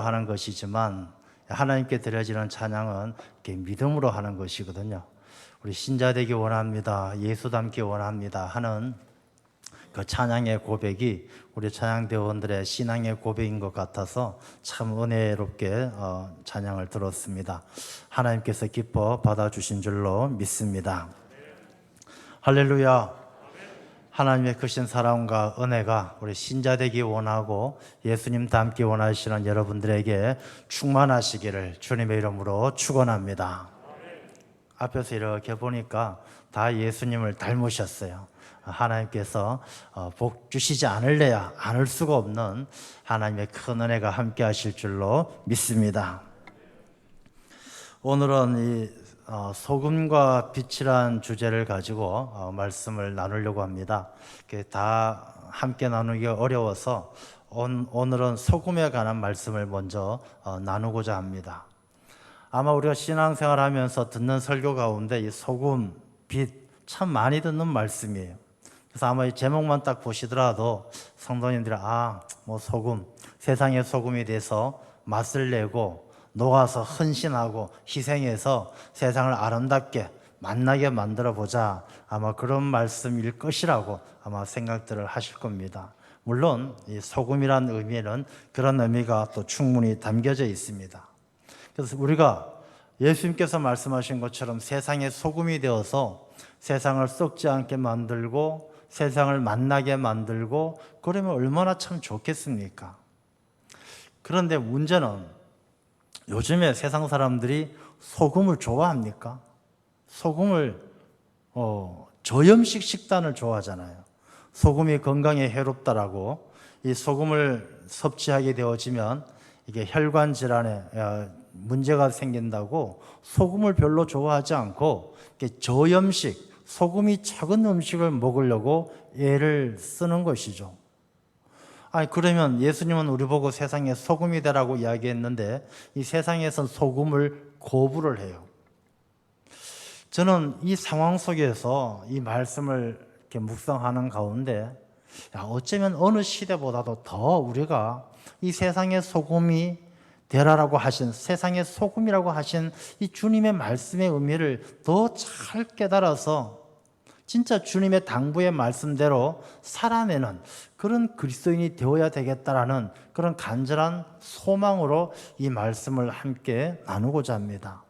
하는 것이지만 하나님께 드려지는 찬양은 이렇게 믿음으로 하는 것이거든요. 우리 신자 되기 원합니다, 예수 닮기 원합니다 하는 그 찬양의 고백이 우리 찬양대원들의 신앙의 고백인 것 같아서 참 은혜롭게 찬양을 들었습니다. 하나님께서 기뻐 받아주신 줄로 믿습니다. 할렐루야. 하나님의 크신 사랑과 은혜가 우리 신자 되기 원하고 예수님 닮기 원하시는 여러분들에게 충만하시기를 주님의 이름으로 축원합니다. 앞에서 이렇게 보니까 다 예수님을 닮으셨어요. 하나님께서 복 주시지 않을래야 않을 수가 없는 하나님의 큰 은혜가 함께 하실 줄로 믿습니다. 오늘은 이 소금과 빛이란 주제를 가지고 말씀을 나누려고 합니다. 다 함께 나누기 어려워서 오늘은 소금에 관한 말씀을 먼저 나누고자 합니다. 아마 우리가 신앙생활 하면서 듣는 설교 가운데 이 소금, 빛 참 많이 듣는 말씀이에요. 그래서 아마 이 제목만 딱 보시더라도 성도님들이 소금, 세상의 소금이 돼서 맛을 내고 녹아서 헌신하고 희생해서 세상을 아름답게 만나게 만들어 보자, 아마 그런 말씀일 것이라고 아마 생각들을 하실 겁니다. 물론 이 소금이라는 의미에는 그런 의미가 또 충분히 담겨져 있습니다. 그래서 우리가 예수님께서 말씀하신 것처럼 세상의 소금이 되어서 세상을 썩지 않게 만들고 세상을 만나게 만들고 그러면 얼마나 참 좋겠습니까? 그런데 문제는 요즘에 세상 사람들이 소금을 좋아합니까? 소금을 저염식 식단을 좋아하잖아요. 소금이 건강에 해롭다라고. 이 소금을 섭취하게 되어지면 이게 혈관 질환에 문제가 생긴다고 소금을 별로 좋아하지 않고 저염식, 소금이 적은 음식을 먹으려고 애를 쓰는 것이죠. 그러면 예수님은 우리 보고 세상에 소금이 되라고 이야기했는데 이 세상에선 소금을 거부를 해요. 저는 이 상황 속에서 이 말씀을 이렇게 묵상하는 가운데 어쩌면 어느 시대보다도 더 우리가 이 세상의 소금이 되라라고 하신, 세상의 소금이라고 하신 이 주님의 말씀의 의미를 더 잘 깨달아서 진짜 주님의 당부의 말씀대로 살아내는 그런 그리스도인이 되어야 되겠다라는 그런 간절한 소망으로 이 말씀을 함께 나누고자 합니다.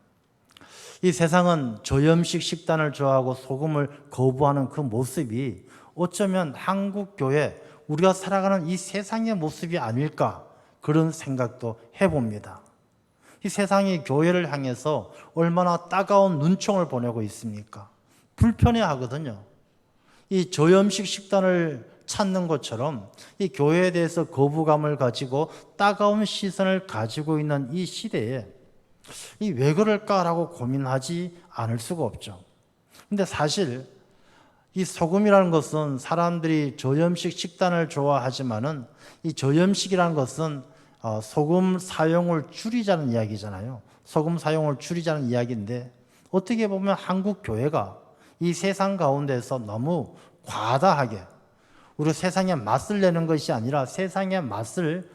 이 세상은 저염식 식단을 좋아하고 소금을 거부하는 그 모습이 어쩌면 한국 교회, 우리가 살아가는 이 세상의 모습이 아닐까, 그런 생각도 해봅니다. 이 세상이 교회를 향해서 얼마나 따가운 눈총을 보내고 있습니까? 불편해 하거든요. 이 저염식 식단을 찾는 것처럼 이 교회에 대해서 거부감을 가지고 따가운 시선을 가지고 있는 이 시대에 이 왜 그럴까라고 고민하지 않을 수가 없죠. 근데 사실 이 소금이라는 것은 사람들이 저염식 식단을 좋아하지만은 이 저염식이라는 것은 소금 사용을 줄이자는 이야기잖아요. 소금 사용을 줄이자는 이야기인데 어떻게 보면 한국 교회가 이 세상 가운데서 너무 과다하게 우리 세상에 맛을 내는 것이 아니라 세상의 맛을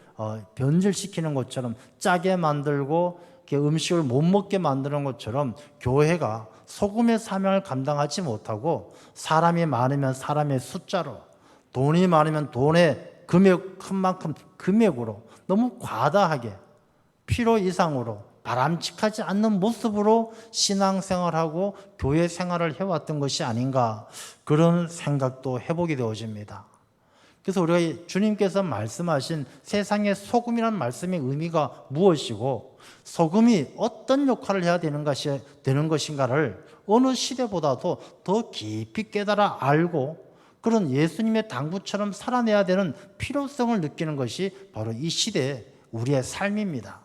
변질시키는 것처럼 짜게 만들고 음식을 못 먹게 만드는 것처럼 교회가 소금의 사명을 감당하지 못하고 사람이 많으면 사람의 숫자로, 돈이 많으면 돈의 금액 큰 만큼 금액으로 너무 과다하게 필요 이상으로 바람직하지 않는 모습으로 신앙생활하고 교회 생활을 해왔던 것이 아닌가, 그런 생각도 해보게 되어집니다. 그래서 우리가 주님께서 말씀하신 세상의 소금이라는 말씀의 의미가 무엇이고 소금이 어떤 역할을 해야 되는 것인가를 어느 시대보다도 더 깊이 깨달아 알고 그런 예수님의 당부처럼 살아내야 되는 필요성을 느끼는 것이 바로 이 시대의 우리의 삶입니다.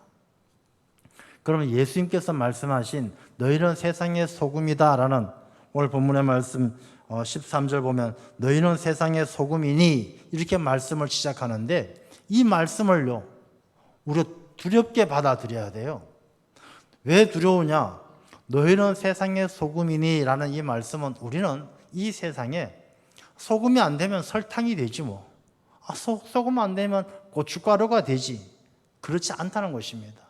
그러면 예수님께서 말씀하신 너희는 세상의 소금이다 라는 오늘 본문의 말씀 13절 보면 너희는 세상의 소금이니 이렇게 말씀을 시작하는데 이 말씀을요 우리가 두렵게 받아들여야 돼요. 왜 두려우냐? 너희는 세상의 소금이니 라는 이 말씀은 우리는 이 세상에 소금이 안 되면 설탕이 되지 뭐. 소금 안 되면 고춧가루가 되지. 그렇지 않다는 것입니다.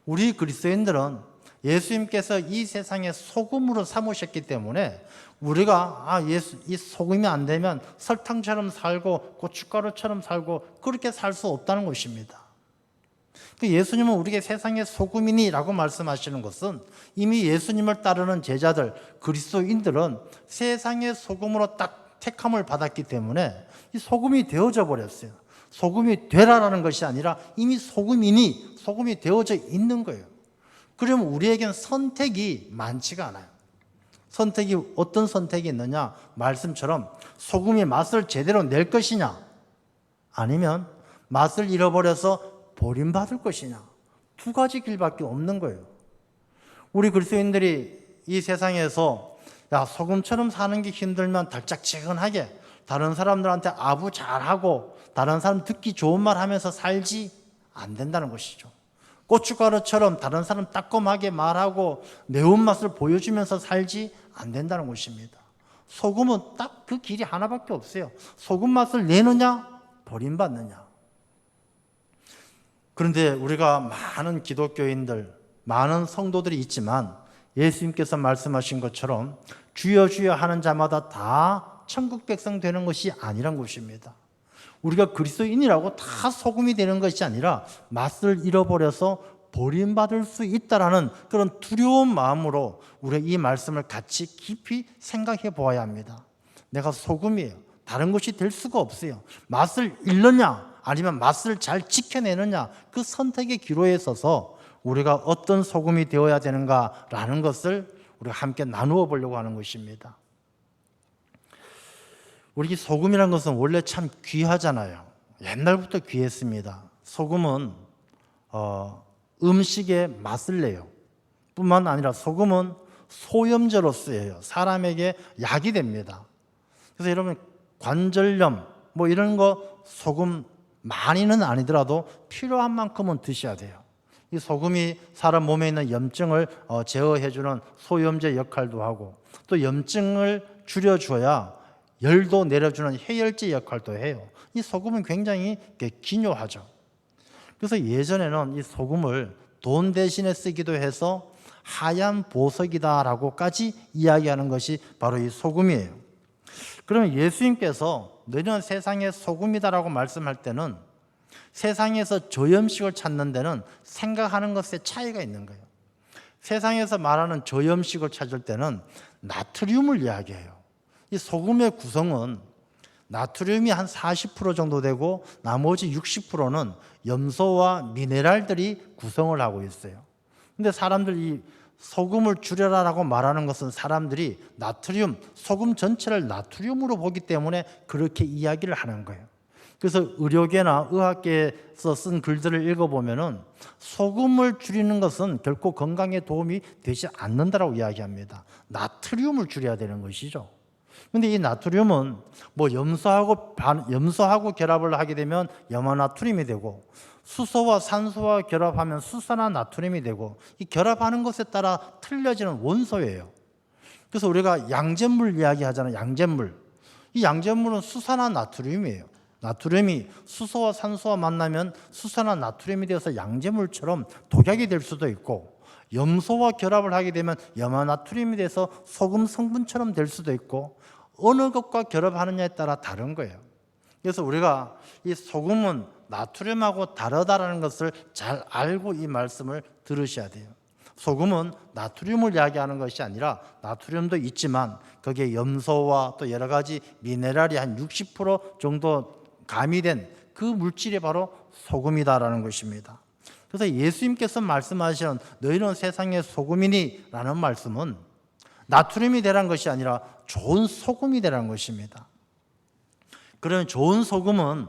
우리 그리스도인들은 예수님께서 이 세상에 소금으로 삼으셨기 때문에 우리가 이 소금이 안 되면 설탕처럼 살고 고춧가루처럼 살고 그렇게 살 수 없다는 것입니다. 예수님은 우리에게 세상의 소금이니라고 말씀하시는 것은 이미 예수님을 따르는 제자들, 그리스도인들은 세상의 소금으로 딱 택함을 받았기 때문에 이 소금이 되어져 버렸어요. 소금이 되라라는 것이 아니라 이미 소금이니 소금이 되어져 있는 거예요. 그러면 우리에겐 선택이 많지가 않아요. 어떤 선택이 있느냐? 말씀처럼 소금이 맛을 제대로 낼 것이냐? 아니면 맛을 잃어버려서 버림받을 것이냐? 두 가지 길밖에 없는 거예요. 우리 그리스도인들이 이 세상에서 소금처럼 사는 게 힘들면 달짝지근하게 다른 사람들한테 아부 잘하고 다른 사람 듣기 좋은 말 하면서 살지 안 된다는 것이죠. 고춧가루처럼 다른 사람 따끔하게 말하고 매운맛을 보여주면서 살지 안 된다는 것입니다. 소금은 딱 그 길이 하나밖에 없어요. 소금 맛을 내느냐 버림받느냐. 그런데 우리가 많은 기독교인들, 많은 성도들이 있지만 예수님께서 말씀하신 것처럼 주여 주여 하는 자마다 다 천국 백성 되는 것이 아니란 것입니다. 우리가 그리스도인이라고 다 소금이 되는 것이 아니라 맛을 잃어버려서 버림받을 수 있다라는 그런 두려운 마음으로 우리가 이 말씀을 같이 깊이 생각해 보아야 합니다. 내가 소금이에요. 다른 것이 될 수가 없어요. 맛을 잃느냐 아니면 맛을 잘 지켜내느냐, 그 선택의 기로에 서서 우리가 어떤 소금이 되어야 되는가라는 것을 우리가 함께 나누어 보려고 하는 것입니다. 우리 소금이라는 것은 원래 참 귀하잖아요. 옛날부터 귀했습니다. 소금은 음식의 맛을 내요. 뿐만 아니라 소금은 소염제로 쓰여요. 사람에게 약이 됩니다. 그래서 여러분 관절염 이런 거 소금 많이는 아니더라도 필요한 만큼은 드셔야 돼요. 이 소금이 사람 몸에 있는 염증을 제어해주는 소염제 역할도 하고 또 염증을 줄여줘야 열도 내려주는 해열제 역할도 해요. 이 소금은 굉장히 기묘하죠. 그래서 예전에는 이 소금을 돈 대신에 쓰기도 해서 하얀 보석이다라고까지 이야기하는 것이 바로 이 소금이에요. 그러면 예수님께서 너희는 세상의 소금이다라고 말씀할 때는 세상에서 저염식을 찾는 데는 생각하는 것에 차이가 있는 거예요. 세상에서 말하는 저염식을 찾을 때는 나트륨을 이야기해요. 이 소금의 구성은 나트륨이 한 40% 정도 되고 나머지 60%는 염소와 미네랄들이 구성을 하고 있어요. 근데 사람들이 소금을 줄여라라고 말하는 것은 사람들이 나트륨, 소금 전체를 나트륨으로 보기 때문에 그렇게 이야기를 하는 거예요. 그래서 의료계나 의학계에서 쓴 글들을 읽어보면은 소금을 줄이는 것은 결코 건강에 도움이 되지 않는다라고 이야기합니다. 나트륨을 줄여야 되는 것이죠. 그런데 이 나트륨은 염소하고 결합을 하게 되면 염화나트륨이 되고 수소와 산소와 결합하면 수산화나트륨이 되고 이 결합하는 것에 따라 틀려지는 원소예요. 그래서 우리가 양잿물 이야기하잖아요. 양잿물. 이 양잿물은 수산화나트륨이에요. 나트륨이 수소와 산소와 만나면 수산화나트륨이 되어서 양잿물처럼 독약이 될 수도 있고 염소와 결합을 하게 되면 염화나트륨이 돼서 소금 성분처럼 될 수도 있고 어느 것과 결합하느냐에 따라 다른 거예요. 그래서 우리가 이 소금은 나트륨하고 다르다라는 것을 잘 알고 이 말씀을 들으셔야 돼요. 소금은 나트륨을 이야기하는 것이 아니라 나트륨도 있지만 거기에 염소와 또 여러 가지 미네랄이 한 60% 정도 가미된 그 물질이 바로 소금이다라는 것입니다. 그래서 예수님께서 말씀하시는 너희는 세상의 소금이니 라는 말씀은 나트륨이 되라는 것이 아니라 좋은 소금이 되라는 것입니다. 그러면 좋은 소금은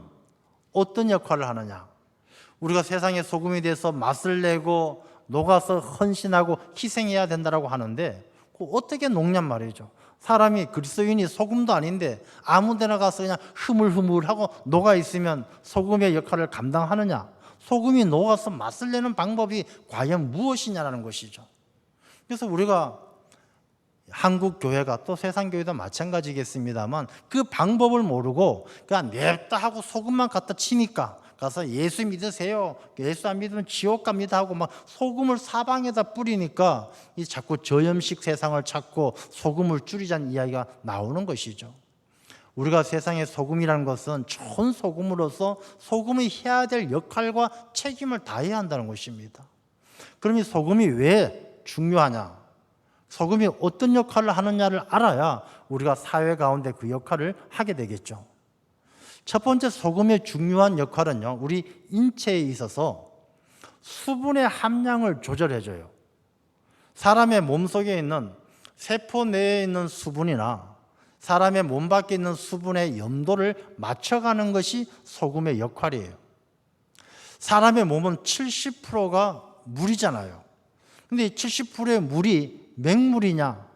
어떤 역할을 하느냐? 우리가 세상의 소금이 돼서 맛을 내고 녹아서 헌신하고 희생해야 된다고 하는데 어떻게 녹냔 말이죠. 사람이 그리스도인이 소금도 아닌데 아무 데나 가서 그냥 흐물흐물하고 녹아 있으면 소금의 역할을 감당하느냐? 소금이 녹아서 맛을 내는 방법이 과연 무엇이냐라는 것이죠. 그래서 우리가 한국 교회가 또 세상 교회도 마찬가지겠습니다만 그 방법을 모르고 그냥 냅다 하고 소금만 갖다 치니까 가서 예수 믿으세요. 예수 안 믿으면 지옥 갑니다 하고 막 소금을 사방에다 뿌리니까 이 자꾸 저염식 세상을 찾고 소금을 줄이자는 이야기가 나오는 것이죠. 우리가 세상의 소금이라는 것은 좋은 소금으로서 소금이 해야 될 역할과 책임을 다해야 한다는 것입니다. 그럼 이 소금이 왜 중요하냐? 소금이 어떤 역할을 하느냐를 알아야 우리가 사회 가운데 그 역할을 하게 되겠죠. 첫 번째 소금의 중요한 역할은요, 우리 인체에 있어서 수분의 함량을 조절해줘요. 사람의 몸속에 있는 세포 내에 있는 수분이나 사람의 몸 밖에 있는 수분의 염도를 맞춰가는 것이 소금의 역할이에요. 사람의 몸은 70%가 물이잖아요. 근데 이 70%의 물이 맹물이냐?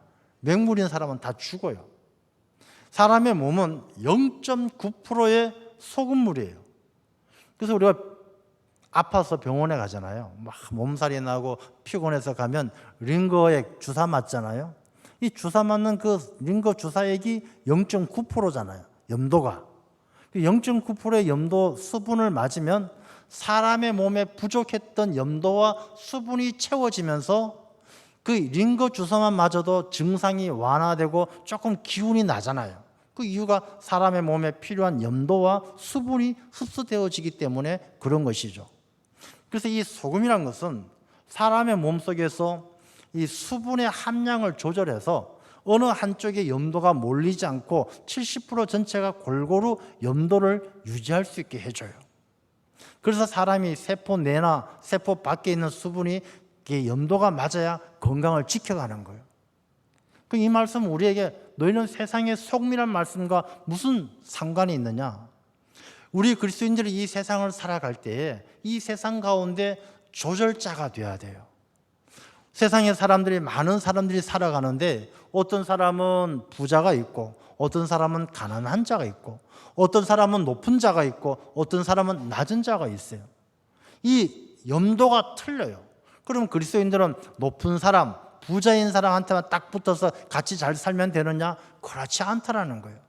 맹물인 사람은 다 죽어요. 사람의 몸은 0.9%의 소금물이에요. 그래서 우리가 아파서 병원에 가잖아요. 막 몸살이 나고 피곤해서 가면 링거액 주사 맞잖아요. 이 주사 맞는 그 링거 주사액이 0.9%잖아요. 염도가. 0.9%의 염도 수분을 맞으면 사람의 몸에 부족했던 염도와 수분이 채워지면서 그 링거 주사만 맞아도 증상이 완화되고 조금 기운이 나잖아요. 그 이유가 사람의 몸에 필요한 염도와 수분이 흡수되어지기 때문에 그런 것이죠. 그래서 이 소금이란 것은 사람의 몸속에서 이 수분의 함량을 조절해서 어느 한쪽에 염도가 몰리지 않고 70% 전체가 골고루 염도를 유지할 수 있게 해줘요. 그래서 사람이 세포 내나 세포 밖에 있는 수분이 염도가 맞아야 건강을 지켜가는 거예요. 이 말씀은 우리에게 너희는 세상의 소금이란 말씀과 무슨 상관이 있느냐? 우리 그리스도인들이 이 세상을 살아갈 때에 이 세상 가운데 조절자가 되어야 돼요. 세상에 많은 사람들이 살아가는데 어떤 사람은 부자가 있고 어떤 사람은 가난한 자가 있고 어떤 사람은 높은 자가 있고 어떤 사람은 낮은 자가 있어요. 이 염도가 틀려요. 그럼 그리스도인들은 높은 사람, 부자인 사람한테만 딱 붙어서 같이 잘 살면 되느냐? 그렇지 않다라는 거예요.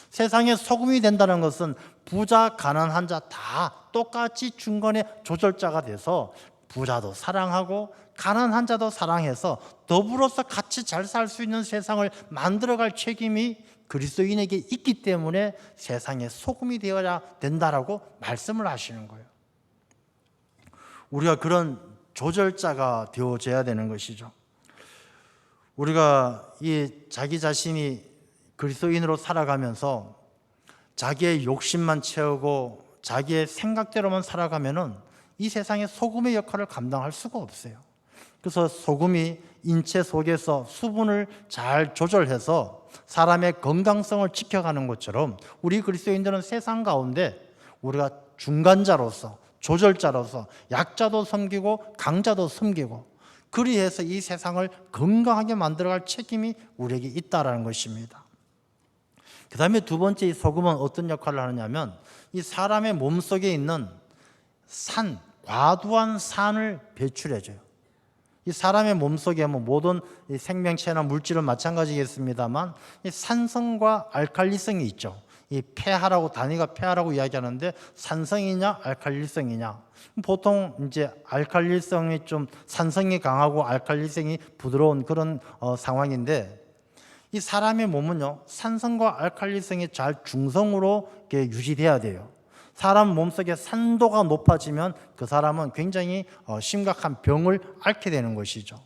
세상에 소금이 된다는 것은 부자, 가난한 자 다 똑같이 중간에 조절자가 돼서 부자도 사랑하고 가난한 자도 사랑해서 더불어서 같이 잘 살 수 있는 세상을 만들어갈 책임이 그리스도인에게 있기 때문에 세상에 소금이 되어야 된다라고 말씀을 하시는 거예요. 우리가 그런 조절자가 되어져야 되는 것이죠. 우리가 이 자기 자신이 그리스도인으로 살아가면서 자기의 욕심만 채우고 자기의 생각대로만 살아가면은 이 세상에 소금의 역할을 감당할 수가 없어요. 그래서 소금이 인체 속에서 수분을 잘 조절해서 사람의 건강성을 지켜가는 것처럼 우리 그리스도인들은 세상 가운데 우리가 중간자로서 조절자로서 약자도 섬기고 강자도 섬기고 그리해서 이 세상을 건강하게 만들어갈 책임이 우리에게 있다라는 것입니다. 그 다음에 두 번째 이 소금은 어떤 역할을 하느냐면 이 사람의 몸속에 있는 과도한 산을 배출해줘요. 이 사람의 몸속에 모든 생명체나 물질은 마찬가지겠습니다만 이 산성과 알칼리성이 있죠. 이 폐하라고 단위가 폐하라고 이야기하는데 산성이냐 알칼리성이냐. 보통 이제 알칼리성이 좀 산성이 강하고 알칼리성이 부드러운 그런 상황인데 이 사람의 몸은요 산성과 알칼리성이 잘 중성으로 유지돼야 돼요. 사람 몸속에 산도가 높아지면 그 사람은 굉장히 심각한 병을 앓게 되는 것이죠.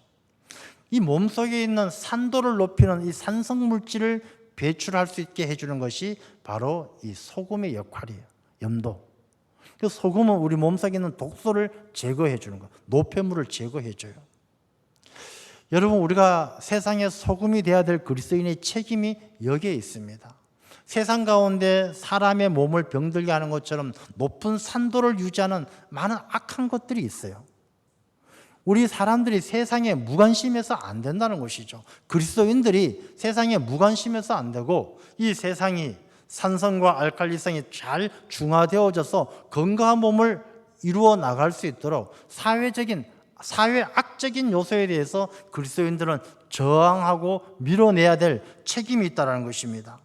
이 몸속에 있는 산도를 높이는 이 산성 물질을 배출할 수 있게 해주는 것이 바로 이 소금의 역할이에요. 염도. 그 소금은 우리 몸속에 있는 독소를 제거해 주는 거, 노폐물을 제거해 줘요. 여러분, 우리가 세상에 소금이 되어야 될 그리스도인의 책임이 여기에 있습니다. 세상 가운데 사람의 몸을 병들게 하는 것처럼 높은 산도를 유지하는 많은 악한 것들이 있어요. 우리 사람들이 세상에 무관심해서 안 된다는 것이죠. 그리스도인들이 세상에 무관심해서 안 되고 이 세상이 산성과 알칼리성이 잘 중화되어져서 건강한 몸을 이루어 나갈 수 있도록 사회악적인 요소에 대해서 그리스도인들은 저항하고 밀어내야 될 책임이 있다는 것입니다.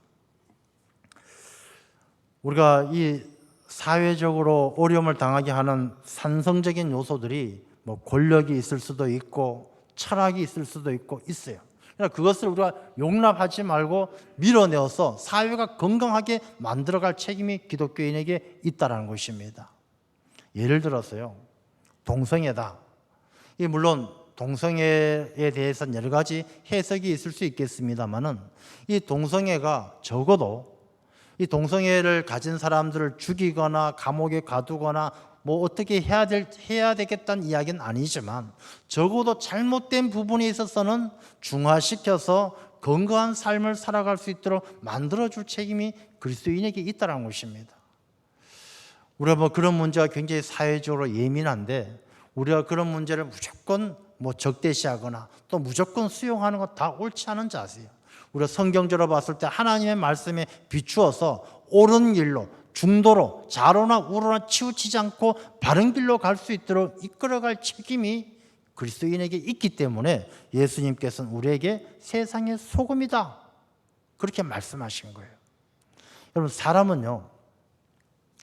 우리가 이 사회적으로 어려움을 당하게 하는 산성적인 요소들이 뭐 권력이 있을 수도 있고 철학이 있을 수도 있고 있어요. 그러니까 그것을 우리가 용납하지 말고 밀어내어서 사회가 건강하게 만들어갈 책임이 기독교인에게 있다는 것입니다. 예를 들어서요, 동성애다. 물론 동성애에 대해서는 여러 가지 해석이 있을 수 있겠습니다만은 이 동성애가 적어도 이 동성애를 가진 사람들을 죽이거나 감옥에 가두거나 뭐 어떻게 해야 되겠다는 이야기는 아니지만 적어도 잘못된 부분에 있어서는 중화시켜서 건강한 삶을 살아갈 수 있도록 만들어줄 책임이 그리스도인에게 있다는 것입니다. 우리가 뭐 그런 문제가 굉장히 사회적으로 예민한데 우리가 그런 문제를 무조건 뭐 적대시하거나 또 무조건 수용하는 것 다 옳지 않은 자세예요. 우리가 성경적으로 봤을 때 하나님의 말씀에 비추어서 옳은 길로 중도로 좌로나 우로나 치우치지 않고 바른 길로 갈 수 있도록 이끌어갈 책임이 그리스도인에게 있기 때문에 예수님께서는 우리에게 세상의 소금이다 그렇게 말씀하신 거예요. 여러분, 사람은요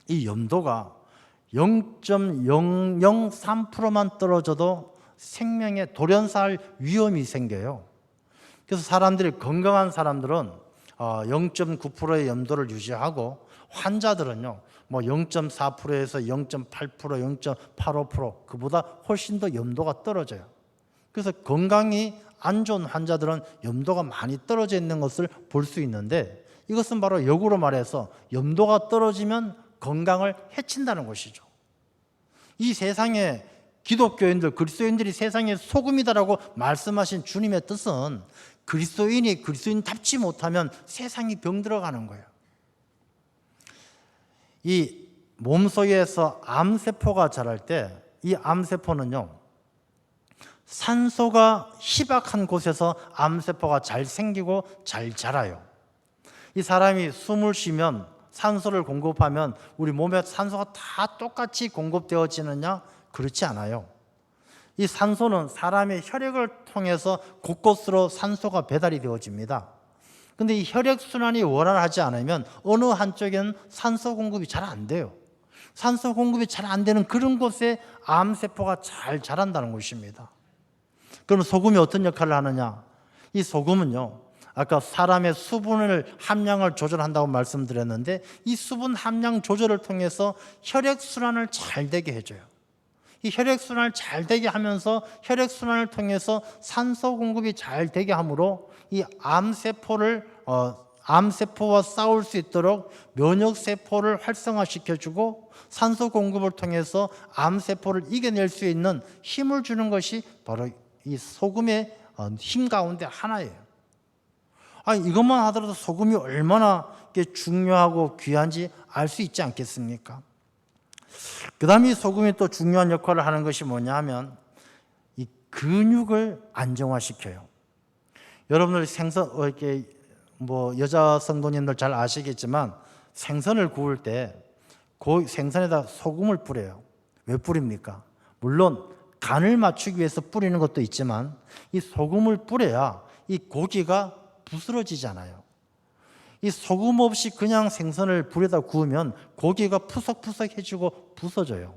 이 염도가 0.003%만 떨어져도 생명에 돌연사할 위험이 생겨요. 그래서 사람들이 건강한 사람들은 0.9%의 염도를 유지하고 환자들은요 뭐 0.4%에서 0.8%, 0.85% 그보다 훨씬 더 염도가 떨어져요. 그래서 건강이 안 좋은 환자들은 염도가 많이 떨어져 있는 것을 볼 수 있는데 이것은 바로 역으로 말해서 염도가 떨어지면 건강을 해친다는 것이죠. 이 세상에 기독교인들, 그리스도인들이 세상의 소금이다라고 말씀하신 주님의 뜻은 그리스도인이 그리스도인답지 못하면 세상이 병들어가는 거예요. 이 몸속에서 암세포가 자랄 때 이 암세포는요 산소가 희박한 곳에서 암세포가 잘 생기고 잘 자라요. 이 사람이 숨을 쉬면 산소를 공급하면 우리 몸에 산소가 다 똑같이 공급되어지느냐? 그렇지 않아요. 이 산소는 사람의 혈액을 통해서 곳곳으로 산소가 배달이 되어집니다. 근데 이 혈액순환이 원활하지 않으면 어느 한쪽에는 산소 공급이 잘 안 돼요. 산소 공급이 잘 안 되는 그런 곳에 암세포가 잘 자란다는 것입니다. 그럼 소금이 어떤 역할을 하느냐? 이 소금은요 아까 사람의 수분을 함량을 조절한다고 말씀드렸는데 이 수분 함량 조절을 통해서 혈액순환을 잘 되게 해줘요. 이 혈액순환을 잘 되게 하면서 혈액순환을 통해서 산소 공급이 잘 되게 하므로 이 암세포와 싸울 수 있도록 면역세포를 활성화시켜주고 산소 공급을 통해서 암세포를 이겨낼 수 있는 힘을 주는 것이 바로 이 소금의 힘 가운데 하나예요. 이것만 하더라도 소금이 얼마나 중요하고 귀한지 알 수 있지 않겠습니까? 그 다음에 이 소금이 또 중요한 역할을 하는 것이 뭐냐 하면 이 근육을 안정화시켜요. 여러분들 생선, 이렇게 뭐 여자 성도님들 잘 아시겠지만 생선을 구울 때 그 생선에다 소금을 뿌려요. 왜 뿌립니까? 물론 간을 맞추기 위해서 뿌리는 것도 있지만 이 소금을 뿌려야 이 고기가 부스러지잖아요. 이 소금 없이 그냥 생선을 불에다 구우면 고기가 푸석푸석해지고 부서져요.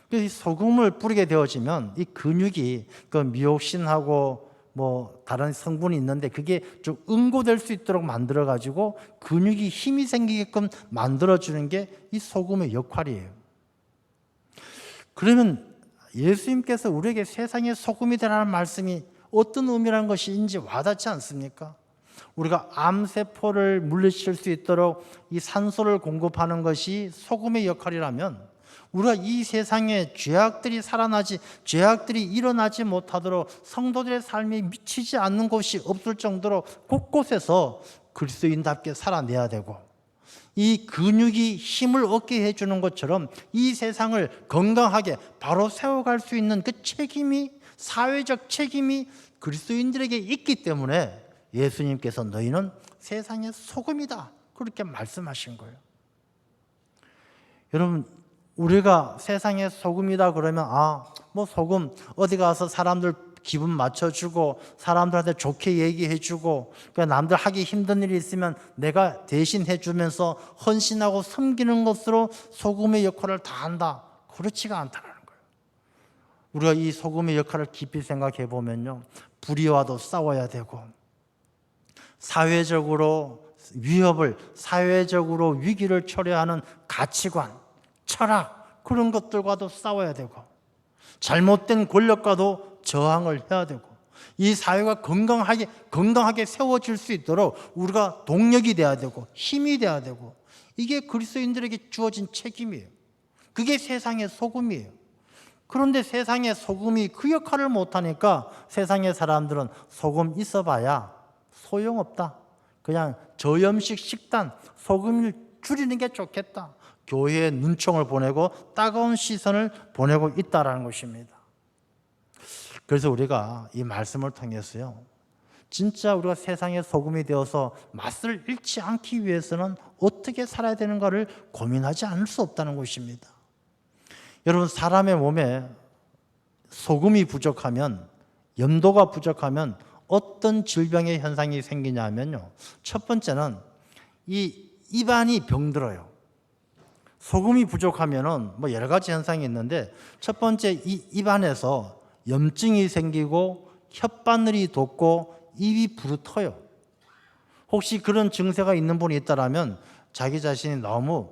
그래서 이 소금을 뿌리게 되어지면 이 근육이 그 미옥신하고 뭐 다른 성분이 있는데 그게 좀 응고될 수 있도록 만들어 가지고 근육이 힘이 생기게끔 만들어 주는 게 이 소금의 역할이에요. 그러면 예수님께서 우리에게 세상의 소금이 되라는 말씀이 어떤 의미라는 것인지 와닿지 않습니까? 우리가 암세포를 물리칠 수 있도록 이 산소를 공급하는 것이 소금의 역할이라면 우리가 이 세상에 죄악들이 일어나지 못하도록 성도들의 삶이 미치지 않는 곳이 없을 정도로 곳곳에서 그리스도인답게 살아내야 되고 이 근육이 힘을 얻게 해주는 것처럼 이 세상을 건강하게 바로 세워갈 수 있는 그 책임이 사회적 책임이 그리스도인들에게 있기 때문에 예수님께서 너희는 세상의 소금이다 그렇게 말씀하신 거예요. 여러분 우리가 세상의 소금이다 그러면 뭐 소금 어디 가서 사람들 기분 맞춰주고 사람들한테 좋게 얘기해주고 그러니까 남들 하기 힘든 일이 있으면 내가 대신 해주면서 헌신하고 섬기는 것으로 소금의 역할을 다한다. 그렇지가 않다는 거예요. 우리가 이 소금의 역할을 깊이 생각해 보면요, 불의와도 싸워야 되고 사회적으로 위협을, 사회적으로 위기를 초래하는 가치관, 철학, 그런 것들과도 싸워야 되고 잘못된 권력과도 저항을 해야 되고 이 사회가 건강하게 세워질 수 있도록 우리가 동력이 돼야 되고 힘이 돼야 되고 이게 그리스도인들에게 주어진 책임이에요. 그게 세상의 소금이에요. 그런데 세상의 소금이 그 역할을 못하니까 세상의 사람들은 소금 있어봐야 소용없다. 그냥 저염식 식단, 소금을 줄이는 게 좋겠다. 교회에 눈총을 보내고 따가운 시선을 보내고 있다는 것입니다. 그래서 우리가 이 말씀을 통해서요, 진짜 우리가 세상의 소금이 되어서 맛을 잃지 않기 위해서는 어떻게 살아야 되는가를 고민하지 않을 수 없다는 것입니다. 여러분, 사람의 몸에 소금이 부족하면, 염도가 부족하면 어떤 질병의 현상이 생기냐면요, 첫 번째는 이 입안이 병들어요. 소금이 부족하면은 뭐 여러 가지 현상이 있는데 첫 번째, 이 입안에서 염증이 생기고 혓바늘이 돋고 입이 부르터요. 혹시 그런 증세가 있는 분이 있다라면 자기 자신이 너무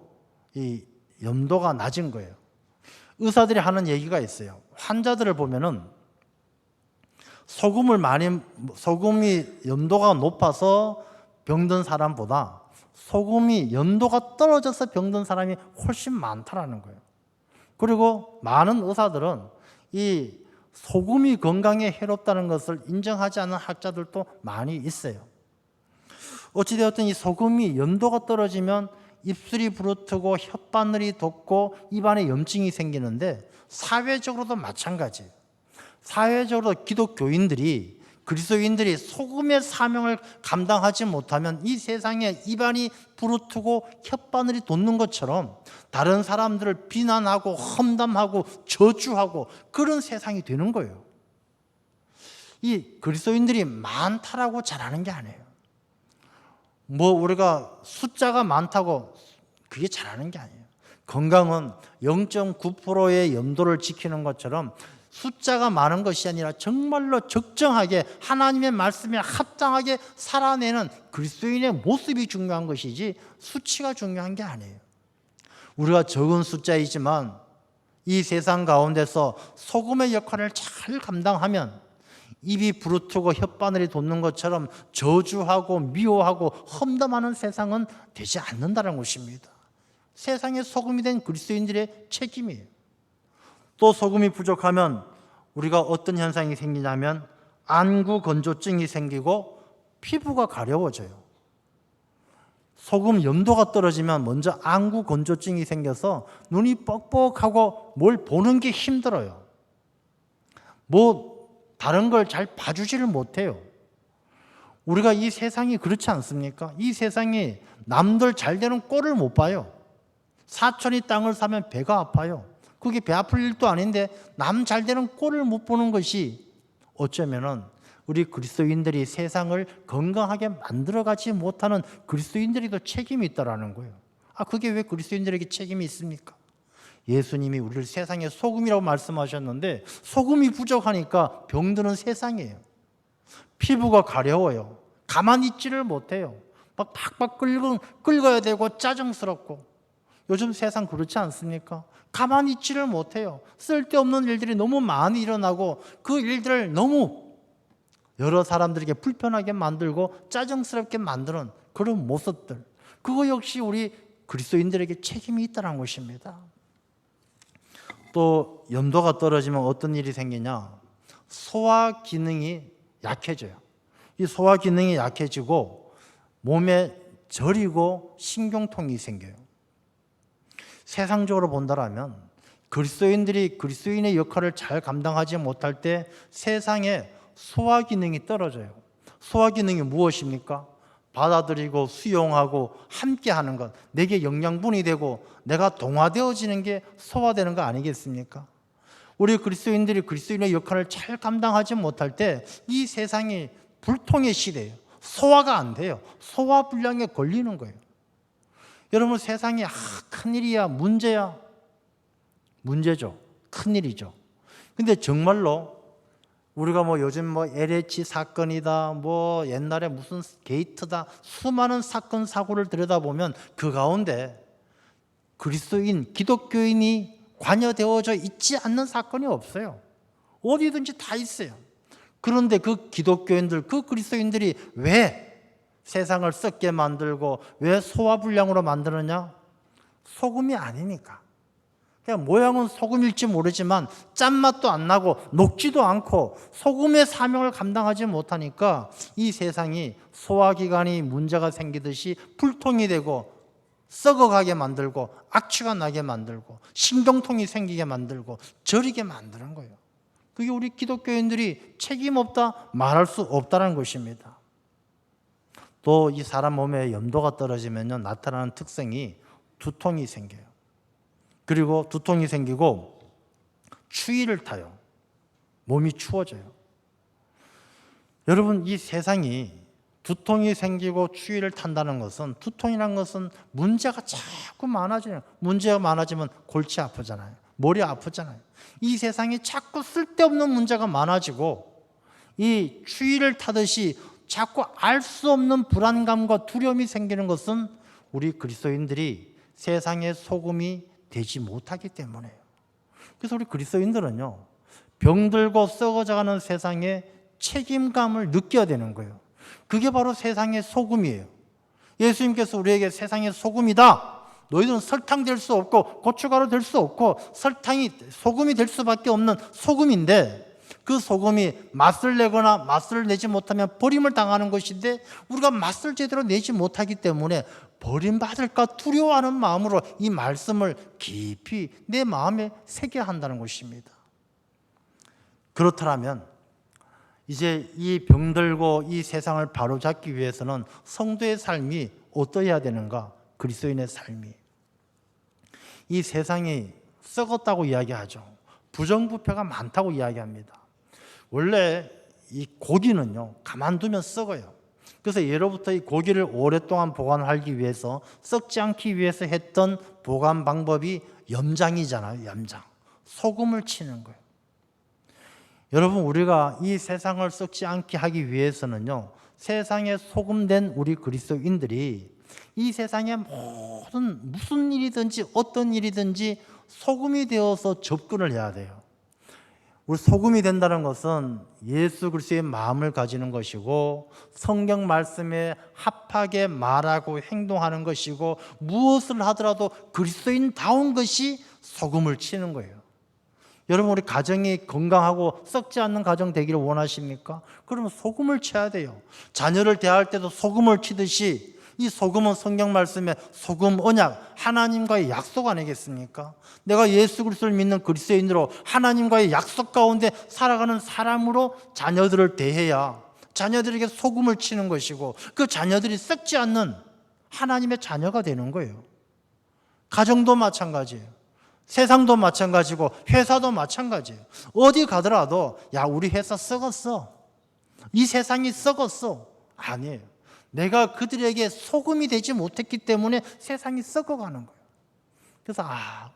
이 염도가 낮은 거예요. 의사들이 하는 얘기가 있어요. 환자들을 보면은 소금이 염도가 높아서 병든 사람보다 소금이 염도가 떨어져서 병든 사람이 훨씬 많다라는 거예요. 그리고 많은 의사들은 이 소금이 건강에 해롭다는 것을 인정하지 않는 학자들도 많이 있어요. 어찌되었든 이 소금이 염도가 떨어지면 입술이 부르트고 혓바늘이 돋고 입안에 염증이 생기는데 사회적으로도 마찬가지예요. 사회적으로 기독교인들이, 그리스도인들이 소금의 사명을 감당하지 못하면 이 세상에 입안이 부르트고 혓바늘이 돋는 것처럼 다른 사람들을 비난하고 험담하고 저주하고 그런 세상이 되는 거예요. 이 그리스도인들이 많다라고 잘하는 게 아니에요. 뭐 우리가 숫자가 많다고 그게 잘하는 게 아니에요. 건강은 0.9%의 염도를 지키는 것처럼 숫자가 많은 것이 아니라 정말로 적정하게 하나님의 말씀에 합당하게 살아내는 그리스도인의 모습이 중요한 것이지 수치가 중요한 게 아니에요. 우리가 적은 숫자이지만 이 세상 가운데서 소금의 역할을 잘 감당하면 입이 부르트고 혓바늘이 돋는 것처럼 저주하고 미워하고 험담하는 세상은 되지 않는다는 것입니다. 세상의 소금이 된 그리스도인들의 책임이에요. 또 소금이 부족하면 우리가 어떤 현상이 생기냐면 안구 건조증이 생기고 피부가 가려워져요. 소금 염도가 떨어지면 먼저 안구 건조증이 생겨서 눈이 뻑뻑하고 뭘 보는 게 힘들어요. 뭐 다른 걸 잘 봐주지를 못해요. 우리가 이 세상이 그렇지 않습니까? 이 세상이 남들 잘 되는 꼴을 못 봐요. 사촌이 땅을 사면 배가 아파요. 그게 배 아플 일도 아닌데 남 잘 되는 꼴을 못 보는 것이 어쩌면은 우리 그리스도인들이 세상을 건강하게 만들어가지 못하는 그리스도인들에도 책임이 있다라는 거예요. 그게 왜 그리스도인들에게 책임이 있습니까? 예수님이 우리를 세상의 소금이라고 말씀하셨는데 소금이 부족하니까 병드는 세상이에요. 피부가 가려워요. 가만히 있지를 못해요. 막 팍팍 긁어야 되고 짜증스럽고. 요즘 세상 그렇지 않습니까? 가만히 있지를 못해요. 쓸데없는 일들이 너무 많이 일어나고 그 일들을 너무 여러 사람들에게 불편하게 만들고 짜증스럽게 만드는 그런 모습들, 그거 역시 우리 그리스도인들에게 책임이 있다는 것입니다. 또 염도가 떨어지면 어떤 일이 생기냐? 소화 기능이 약해져요. 이 소화 기능이 약해지고 몸에 저리고 신경통이 생겨요. 세상적으로 본다라면 그리스도인들이 그리스도인의 역할을 잘 감당하지 못할 때 세상에 소화 기능이 떨어져요. 소화 기능이 무엇입니까? 받아들이고 수용하고 함께하는 것, 내게 영양분이 되고 내가 동화되어지는 게 소화되는 거 아니겠습니까? 우리 그리스도인들이 그리스도인의 역할을 잘 감당하지 못할 때 이 세상이 불통의 시대예요. 소화가 안 돼요. 소화불량에 걸리는 거예요. 여러분, 세상이 큰일이야, 문제야. 문제죠. 큰일이죠. 근데 정말로 우리가 요즘 LH 사건이다, 옛날에 무슨 게이트다, 수많은 사건 사고를 들여다보면 그 가운데 그리스도인, 기독교인이 관여되어져 있지 않는 사건이 없어요. 어디든지 다 있어요. 그런데 그 기독교인들, 그 그리스도인들이 왜 세상을 썩게 만들고 왜 소화불량으로 만드느냐? 소금이 아니니까. 그냥 모양은 소금일지 모르지만 짠맛도 안 나고 녹지도 않고 소금의 사명을 감당하지 못하니까 이 세상이 소화기관이 문제가 생기듯이 불통이 되고 썩어가게 만들고 악취가 나게 만들고 신경통이 생기게 만들고 저리게 만드는 거예요. 그게 우리 기독교인들이 책임 없다 말할 수 없다는 것입니다. 또 이 사람 몸에 염도가 떨어지면요, 나타나는 특성이 두통이 생겨요. 그리고 두통이 생기고 추위를 타요. 몸이 추워져요. 여러분, 이 세상이 두통이 생기고 추위를 탄다는 것은, 두통이라는 것은 문제가 자꾸 많아져요. 문제가 많아지면 골치 아프잖아요. 머리 아프잖아요. 이 세상에 자꾸 쓸데없는 문제가 많아지고 이 추위를 타듯이 자꾸 알 수 없는 불안감과 두려움이 생기는 것은 우리 그리스도인들이 세상의 소금이 되지 못하기 때문에요. 그래서 우리 그리스도인들은요, 병들고 썩어져가는 세상에 책임감을 느껴야 되는 거예요. 그게 바로 세상의 소금이에요. 예수님께서 우리에게 세상의 소금이다. 너희들은 설탕 될 수 없고 고춧가루 될 수 없고 소금이 될 수밖에 없는 소금인데, 그 소금이 맛을 내거나 맛을 내지 못하면 버림을 당하는 것인데 우리가 맛을 제대로 내지 못하기 때문에 버림받을까 두려워하는 마음으로 이 말씀을 깊이 내 마음에 새게 한다는 것입니다. 그렇다면 이제 이 병들고 이 세상을 바로잡기 위해서는 성도의 삶이 어떠해야 되는가? 그리스도인의 삶이. 이 세상이 썩었다고 이야기하죠. 부정부패가 많다고 이야기합니다. 원래 이 고기는요, 가만두면 썩어요. 그래서 예로부터 이 고기를 오랫동안 보관하기 위해서, 썩지 않기 위해서 했던 보관 방법이 염장이잖아요. 염장. 소금을 치는 거예요. 여러분, 우리가 이 세상을 썩지 않게 하기 위해서는요, 세상에 소금된 우리 그리스도인들이 이 세상에 무슨 일이든지 어떤 일이든지 소금이 되어서 접근을 해야 돼요. 우리 소금이 된다는 것은 예수 그리스도의 마음을 가지는 것이고 성경 말씀에 합하게 말하고 행동하는 것이고 무엇을 하더라도 그리스도인다운 것이 소금을 치는 거예요. 여러분, 우리 가정이 건강하고 썩지 않는 가정 되기를 원하십니까? 그러면 소금을 쳐야 돼요. 자녀를 대할 때도 소금을 치듯이 이 소금은 성경 말씀에 소금 언약, 하나님과의 약속 아니겠습니까? 내가 예수 그리스도를 믿는 그리스도인으로 하나님과의 약속 가운데 살아가는 사람으로 자녀들을 대해야 자녀들에게 소금을 치는 것이고 그 자녀들이 썩지 않는 하나님의 자녀가 되는 거예요. 가정도 마찬가지예요. 세상도 마찬가지고 회사도 마찬가지예요. 어디 가더라도 야, 우리 회사 썩었어. 이 세상이 썩었어. 아니에요. 내가 그들에게 소금이 되지 못했기 때문에 세상이 썩어가는 거예요. 그래서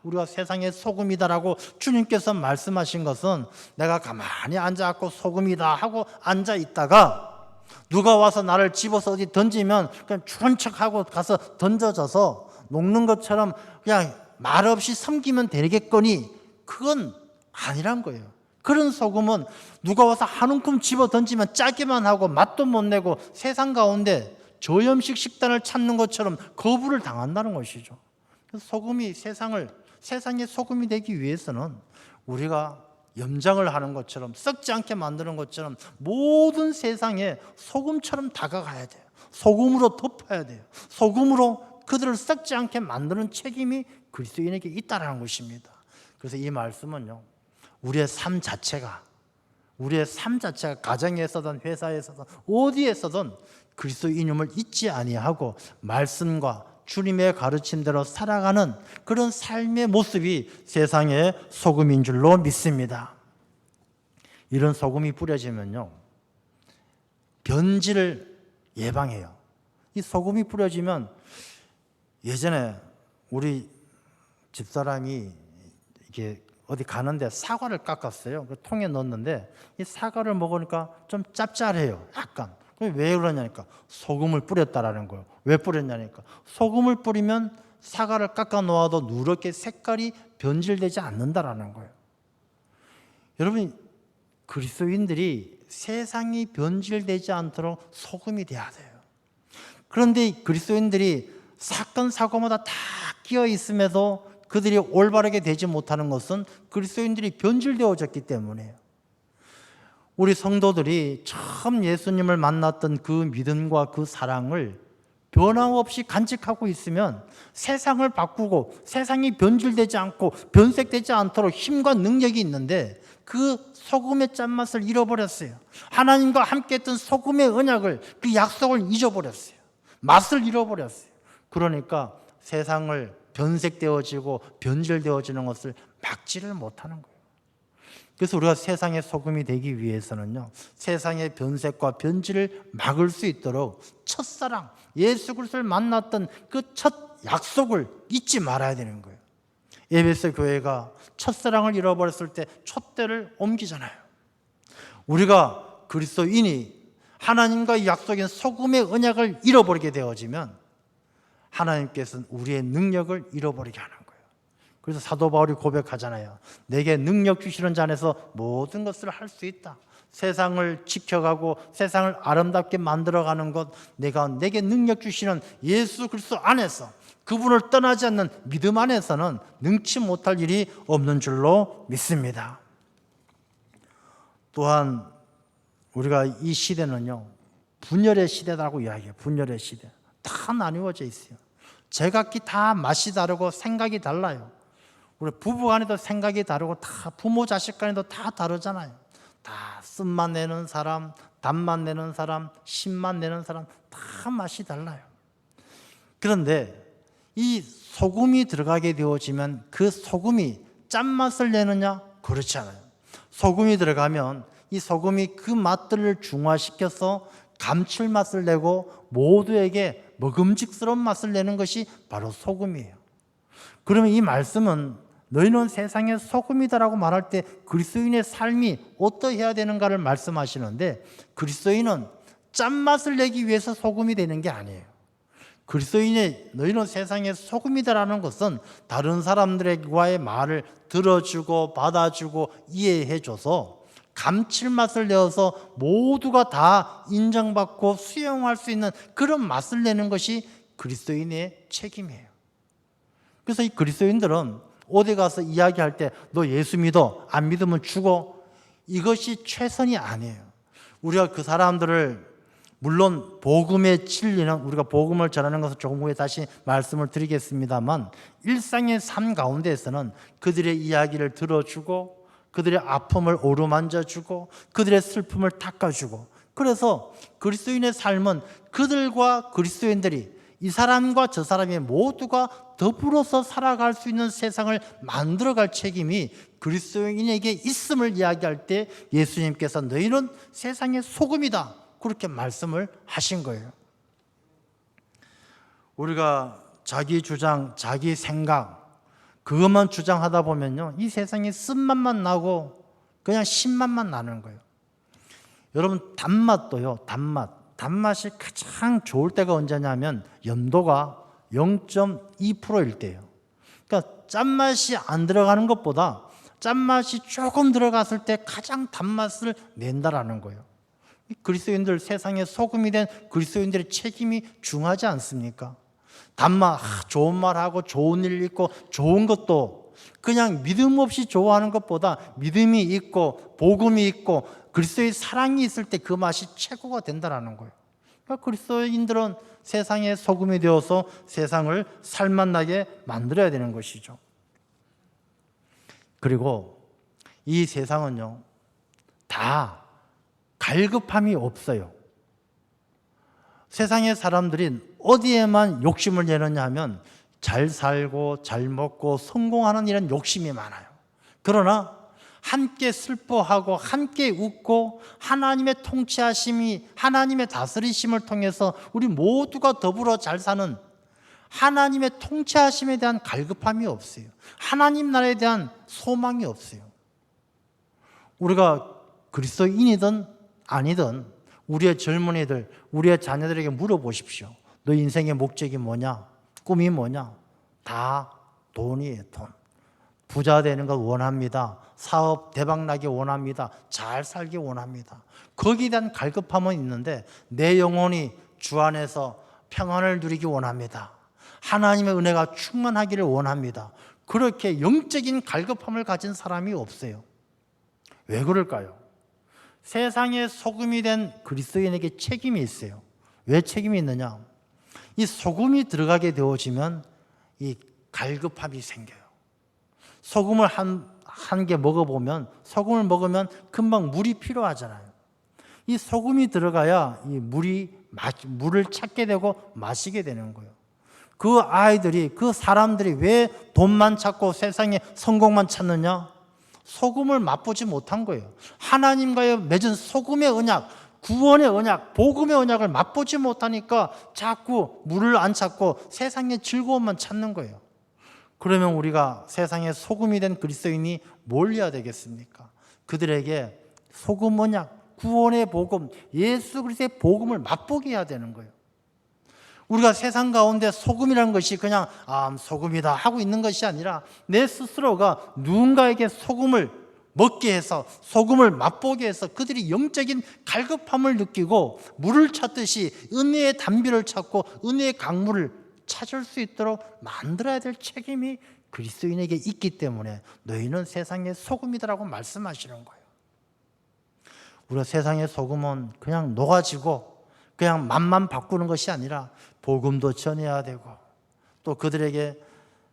우리가 세상의 소금이다라고 주님께서 말씀하신 것은 내가 가만히 앉아갖고 소금이다 하고 앉아있다가 누가 와서 나를 집어서 어디 던지면 그냥 추운 척하고 가서 던져져서 녹는 것처럼 그냥 말없이 섬기면 되겠거니, 그건 아니란 거예요. 그런 소금은 누가 와서 한 움큼 집어 던지면 짜기만 하고 맛도 못 내고 세상 가운데 저염식 식단을 찾는 것처럼 거부를 당한다는 것이죠. 그래서 소금이 세상의 소금이 되기 위해서는 우리가 염장을 하는 것처럼, 썩지 않게 만드는 것처럼 모든 세상에 소금처럼 다가가야 돼요. 소금으로 덮어야 돼요. 소금으로 그들을 썩지 않게 만드는 책임이 그리스도인에게 있다는 것입니다. 그래서 이 말씀은요, 우리의 삶 자체가 가정에서든 회사에서든 어디에서든 그리스도인임을 잊지 아니하고 말씀과 주님의 가르침대로 살아가는 그런 삶의 모습이 세상의 소금인 줄로 믿습니다. 이런 소금이 뿌려지면요, 변질을 예방해요. 이 소금이 뿌려지면, 예전에 우리 집사람이 이게 어디 가는데 사과를 깎았어요. 그 통에 넣었는데 이 사과를 먹으니까 좀 짭짤해요. 약간. 왜 그러냐니까 소금을 뿌렸다라는 거예요. 왜 뿌렸냐니까 소금을 뿌리면 사과를 깎아 놓아도 누렇게 색깔이 변질되지 않는다라는 거예요. 여러분, 그리스도인들이 세상이 변질되지 않도록 소금이 돼야 돼요. 그런데 그리스도인들이 사건 사고마다 다 끼어 있음에도 그들이 올바르게 되지 못하는 것은 그리스도인들이 변질되어졌기 때문이에요. 우리 성도들이 처음 예수님을 만났던 그 믿음과 그 사랑을 변함없이 간직하고 있으면 세상을 바꾸고 세상이 변질되지 않고 변색되지 않도록 힘과 능력이 있는데 그 소금의 짠맛을 잃어버렸어요. 하나님과 함께 했던 소금의 언약을, 그 약속을 잊어버렸어요. 맛을 잃어버렸어요. 그러니까 세상을 변색되어지고 변질되어지는 것을 막지를 못하는 거예요. 그래서 우리가 세상의 소금이 되기 위해서는요, 세상의 변색과 변질을 막을 수 있도록 첫사랑, 예수 그리스도를 만났던 그 첫 약속을 잊지 말아야 되는 거예요. 에베소 교회가 첫사랑을 잃어버렸을 때 촛대를 옮기잖아요. 우리가 그리스도인이 하나님과 약속인 소금의 언약을 잃어버리게 되어지면 하나님께서는 우리의 능력을 잃어버리게 하는 거예요. 그래서 사도 바울이 고백하잖아요. 내게 능력 주시는 자 안에서 모든 것을 할 수 있다. 세상을 지켜가고 세상을 아름답게 만들어가는 것, 내게 능력 주시는 예수 그리스도 안에서, 그분을 떠나지 않는 믿음 안에서는 능치 못할 일이 없는 줄로 믿습니다. 또한 우리가 이 시대는요, 분열의 시대라고 이야기해요. 분열의 시대. 다 나뉘어져 있어요. 제각기 다 맛이 다르고 생각이 달라요. 우리 부부 간에도 생각이 다르고, 다 부모 자식 간에도 다 다르잖아요. 다 쓴맛 내는 사람, 단맛 내는 사람, 신맛 내는 사람, 다 맛이 달라요. 그런데 이 소금이 들어가게 되어지면 그 소금이 짠맛을 내느냐? 그렇지 않아요. 소금이 들어가면 이 소금이 그 맛들을 중화시켜서 감칠맛을 내고 모두에게 먹음직스러운 맛을 내는 것이 바로 소금이에요. 그러면 이 말씀은 너희는 세상의 소금이다라고 말할 때 그리스도인의 삶이 어떠해야 되는가를 말씀하시는데, 그리스도인은 짠맛을 내기 위해서 소금이 되는 게 아니에요. 그리스도인의 너희는 세상의 소금이다라는 것은 다른 사람들과의 말을 들어주고 받아주고 이해해줘서 감칠맛을 내어서 모두가 다 인정받고 수용할 수 있는 그런 맛을 내는 것이 그리스도인의 책임이에요. 그래서 이 그리스도인들은 어디 가서 이야기할 때 너 예수 믿어, 안 믿으면 죽어, 이것이 최선이 아니에요. 우리가 그 사람들을, 물론 복음의 진리는, 우리가 복음을 전하는 것을 조금 후에 다시 말씀을 드리겠습니다만, 일상의 삶 가운데에서는 그들의 이야기를 들어주고 그들의 아픔을 어루만져주고 그들의 슬픔을 닦아주고, 그래서 그리스도인의 삶은 그들과 그리스도인들이, 이 사람과 저 사람이 모두가 더불어서 살아갈 수 있는 세상을 만들어갈 책임이 그리스도인에게 있음을 이야기할 때 예수님께서 너희는 세상의 소금이다, 그렇게 말씀을 하신 거예요. 우리가 자기 주장, 자기 생각, 그것만 주장하다 보면요, 이 세상에 쓴맛만 나고 그냥 신맛만 나는 거예요. 여러분, 단맛도요, 단맛이 가장 좋을 때가 언제냐면 염도가 0.2%일 때예요. 그러니까 짠맛이 안 들어가는 것보다 짠맛이 조금 들어갔을 때 가장 단맛을 낸다라는 거예요. 그리스도인들, 세상에 소금이 된 그리스도인들의 책임이 중하지 않습니까? 단맛, 좋은 말하고 좋은 일 있고 좋은 것도 그냥 믿음 없이 좋아하는 것보다 믿음이 있고 복음이 있고 그리스도의 사랑이 있을 때 그 맛이 최고가 된다는 거예요. 그러니까 그리스도인들은 세상의 소금이 되어서 세상을 살맛나게 만들어야 되는 것이죠. 그리고 이 세상은요, 다 갈급함이 없어요. 세상의 사람들이 어디에만 욕심을 내느냐 하면 잘 살고 잘 먹고 성공하는 이런 욕심이 많아요. 그러나 함께 슬퍼하고 함께 웃고 하나님의 통치하심이, 하나님의 다스리심을 통해서 우리 모두가 더불어 잘 사는 하나님의 통치하심에 대한 갈급함이 없어요. 하나님 나라에 대한 소망이 없어요. 우리가 그리스도인이든 아니든 우리의 젊은이들, 우리의 자녀들에게 물어보십시오. 너 인생의 목적이 뭐냐? 꿈이 뭐냐? 다 돈이에요. 돈. 부자 되는 걸 원합니다. 사업 대박나기 원합니다. 잘 살기 원합니다. 거기에 대한 갈급함은 있는데 내 영혼이 주 안에서 평안을 누리기 원합니다. 하나님의 은혜가 충만하기를 원합니다. 그렇게 영적인 갈급함을 가진 사람이 없어요. 왜 그럴까요? 세상의 소금이 된 그리스도인에게 책임이 있어요. 왜 책임이 있느냐? 이 소금이 들어가게 되어지면 이 갈급함이 생겨요. 소금을 한 개 먹어보면, 소금을 먹으면 금방 물이 필요하잖아요. 이 소금이 들어가야 이 물을 찾게 되고 마시게 되는 거예요. 그 아이들이, 그 사람들이 왜 돈만 찾고 세상에 성공만 찾느냐? 소금을 맛보지 못한 거예요. 하나님과의 맺은 소금의 언약, 구원의 언약, 복음의 언약을 맛보지 못하니까 자꾸 물을 안 찾고 세상의 즐거움만 찾는 거예요. 그러면 우리가 세상의 소금이 된 그리스도인이 뭘 해야 되겠습니까? 그들에게 소금 언약, 구원의 복음, 예수 그리스도의 복음을 맛보게 해야 되는 거예요. 우리가 세상 가운데 소금이라는 것이 그냥 소금이다 하고 있는 것이 아니라 내 스스로가 누군가에게 소금을 먹게 해서, 소금을 맛보게 해서 그들이 영적인 갈급함을 느끼고 물을 찾듯이 은혜의 담비를 찾고 은혜의 강물을 찾을 수 있도록 만들어야 될 책임이 그리스도인에게 있기 때문에 너희는 세상의 소금이다라고 말씀하시는 거예요. 우리가 세상의 소금은 그냥 녹아지고 그냥 맛만 바꾸는 것이 아니라 복음도 전해야 되고 또 그들에게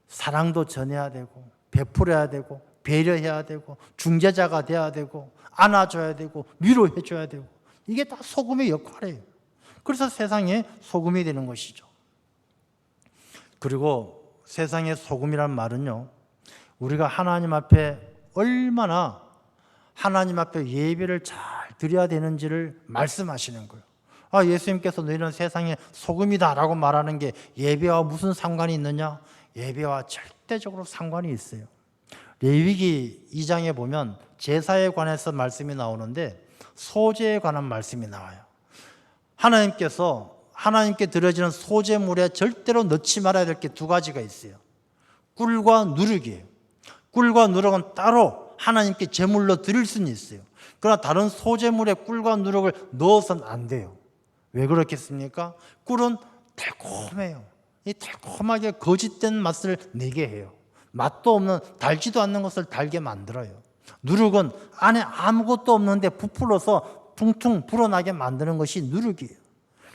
사랑도 전해야 되고 베풀어야 되고 배려해야 되고 중재자가 돼야 되고 안아줘야 되고 위로해 줘야 되고 이게 다 소금의 역할이에요. 그래서 세상에 소금이 되는 것이죠. 그리고 세상의 소금이란 말은요, 우리가 하나님 앞에 얼마나 하나님 앞에 예배를 잘 드려야 되는지를 말씀하시는 거예요. 예수님께서 너희는 세상의 소금이다라고 말하는 게 예배와 무슨 상관이 있느냐? 예배와 절대적으로 상관이 있어요. 레위기 2장에 보면 제사에 관해서 말씀이 나오는데 소제에 관한 말씀이 나와요. 하나님께 드려지는 소제물에 절대로 넣지 말아야 될 게 두 가지가 있어요. 꿀과 누룩이에요. 꿀과 누룩은 따로 하나님께 제물로 드릴 수는 있어요. 그러나 다른 소제물에 꿀과 누룩을 넣어서는 안 돼요. 왜 그렇겠습니까? 꿀은 달콤해요. 이 달콤하게 거짓된 맛을 내게 해요. 맛도 없는, 달지도 않는 것을 달게 만들어요. 누룩은 안에 아무것도 없는데 부풀어서 퉁퉁 불어나게 만드는 것이 누룩이에요.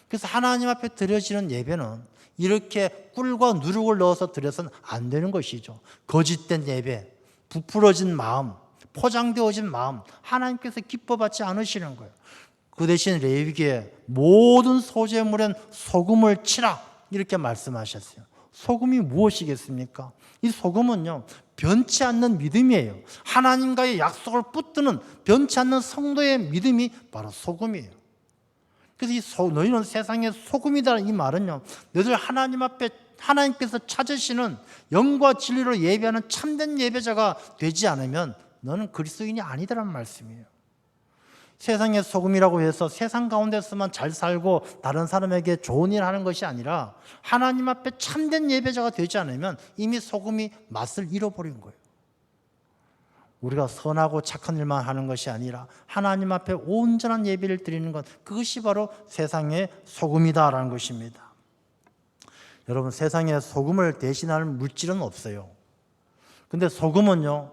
그래서 하나님 앞에 드려지는 예배는 이렇게 꿀과 누룩을 넣어서 드려서는 안 되는 것이죠. 거짓된 예배, 부풀어진 마음, 포장되어진 마음, 하나님께서 기뻐받지 않으시는 거예요. 그 대신 레위기에 모든 소제물엔 소금을 치라 이렇게 말씀하셨어요. 소금이 무엇이겠습니까? 이 소금은요, 변치 않는 믿음이에요. 하나님과의 약속을 붙드는 변치 않는 성도의 믿음이 바로 소금이에요. 그래서 너희는 세상의 소금이다 이 말은요, 너희들 하나님 앞에 하나님께서 찾으시는 영과 진리로 예배하는 참된 예배자가 되지 않으면 너는 그리스도인이 아니다라는 말씀이에요. 세상의 소금이라고 해서 세상 가운데서만 잘 살고 다른 사람에게 좋은 일 하는 것이 아니라 하나님 앞에 참된 예배자가 되지 않으면 이미 소금이 맛을 잃어버린 거예요. 우리가 선하고 착한 일만 하는 것이 아니라 하나님 앞에 온전한 예배를 드리는 것, 그것이 바로 세상의 소금이다라는 것입니다. 여러분, 세상에 소금을 대신할 물질은 없어요. 근데 소금은요,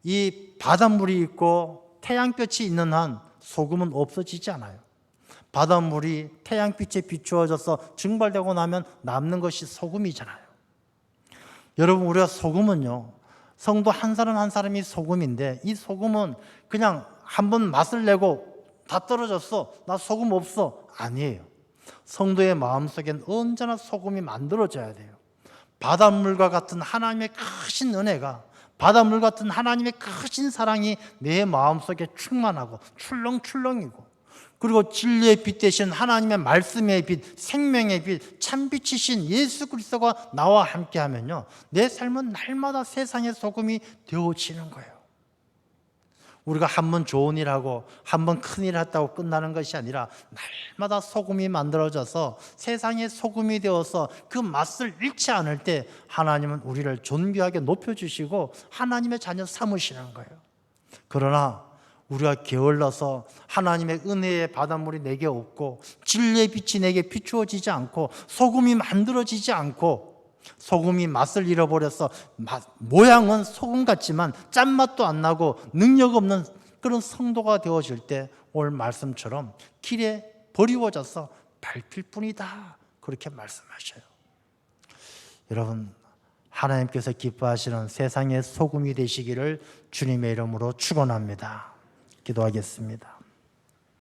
이 바닷물이 있고 태양볕이 있는 한 소금은 없어지지 않아요. 바닷물이 태양빛에 비추어져서 증발되고 나면 남는 것이 소금이잖아요. 여러분, 우리가 소금은요, 성도 한 사람 한 사람이 소금인데 이 소금은 그냥 한번 맛을 내고 다 떨어졌어, 나 소금 없어, 아니에요. 성도의 마음속엔 언제나 소금이 만들어져야 돼요. 바닷물과 같은 하나님의 크신 은혜가, 바닷물 같은 하나님의 크신 사랑이 내 마음속에 충만하고 출렁출렁이고, 그리고 진리의 빛 대신 하나님의 말씀의 빛, 생명의 빛, 참빛이신 예수 그리스도가 나와 함께하면요, 내 삶은 날마다 세상의 소금이 되어지는 거예요. 우리가 한 번 좋은 일하고 한 번 큰일 했다고 끝나는 것이 아니라 날마다 소금이 만들어져서 세상의 소금이 되어서 그 맛을 잃지 않을 때 하나님은 우리를 존귀하게 높여주시고 하나님의 자녀 삼으시는 거예요. 그러나 우리가 게을러서 하나님의 은혜의 바닷물이 내게 없고 진리의 빛이 내게 비추어지지 않고 소금이 만들어지지 않고 소금이 맛을 잃어버려서 모양은 소금 같지만 짠맛도 안 나고 능력 없는 그런 성도가 되어질 때 오늘 말씀처럼 길에 버리워져서 밟힐 뿐이다, 그렇게 말씀하셔요. 여러분, 하나님께서 기뻐하시는 세상의 소금이 되시기를 주님의 이름으로 축원합니다. 기도하겠습니다.